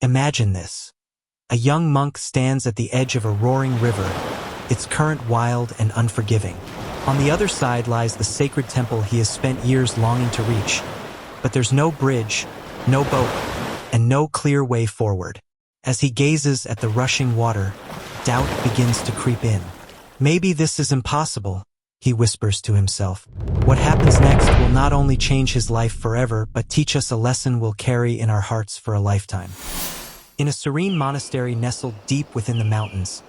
Imagine this. A young monk stands at the edge of a roaring river, its current wild and unforgiving. On the other side lies the sacred temple he has spent years longing to reach. But there's no bridge, no boat, and no clear way forward. As he gazes at the rushing water, doubt begins to creep in. Maybe this is impossible, he whispers to himself. What happens next will not only change his life forever, but teach us a lesson we'll carry in our hearts for a lifetime. In a serene monastery nestled deep within the mountains,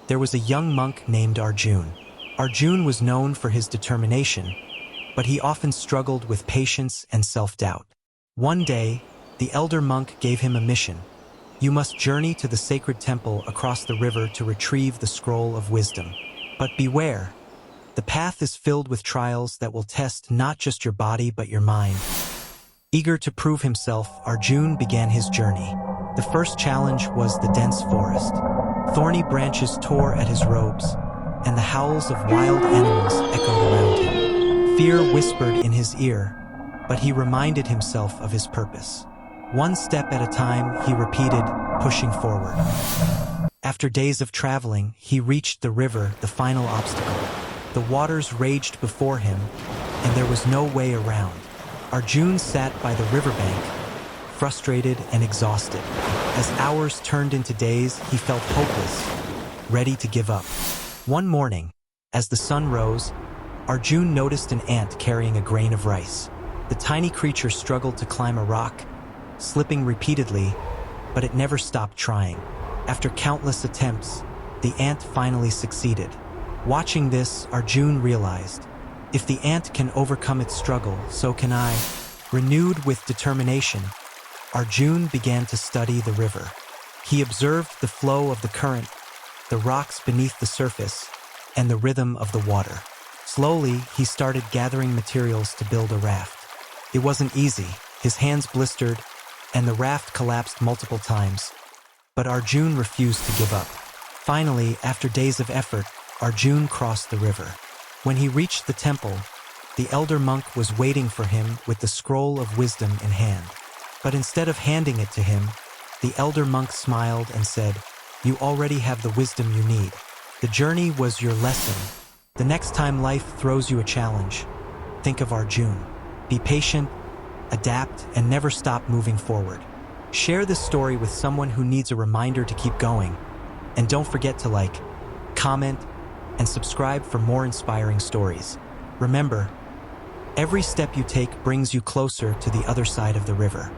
there was a young monk named Arjun. Arjun was known for his determination, but he often struggled with patience and self-doubt. One day, the elder monk gave him a mission. You must journey to the sacred temple across the river to retrieve the scroll of wisdom. But beware, the path is filled with trials that will test not just your body but your mind. Eager to prove himself, Arjun began his journey. The first challenge was the dense forest. Thorny branches tore at his robes, and the howls of wild animals echoed around him. Fear whispered in his ear, but he reminded himself of his purpose. One step at a time, he repeated, pushing forward. After days of traveling, he reached the river, the final obstacle. The waters raged before him, and there was no way around. Arjun sat by the riverbank, frustrated and exhausted. As hours turned into days, he felt hopeless, ready to give up. One morning, as the sun rose, Arjun noticed an ant carrying a grain of rice. The tiny creature struggled to climb a rock, slipping repeatedly, but it never stopped trying. After countless attempts, the ant finally succeeded. Watching this, Arjun realized, if the ant can overcome its struggle, so can I. Renewed with determination, Arjun began to study the river. He observed the flow of the current, the rocks beneath the surface, and the rhythm of the water. Slowly, he started gathering materials to build a raft. It wasn't easy. His hands blistered, and the raft collapsed multiple times. But Arjun refused to give up. Finally, after days of effort, Arjun crossed the river. When he reached the temple, the elder monk was waiting for him with the scroll of wisdom in hand. But instead of handing it to him, the elder monk smiled and said, "You already have the wisdom you need. The journey was your lesson. The next time life throws you a challenge, think of Arjun. Be patient, adapt, and never stop moving forward." Share this story with someone who needs a reminder to keep going. And don't forget to like, comment, and subscribe for more inspiring stories. Remember, every step you take brings you closer to the other side of the river.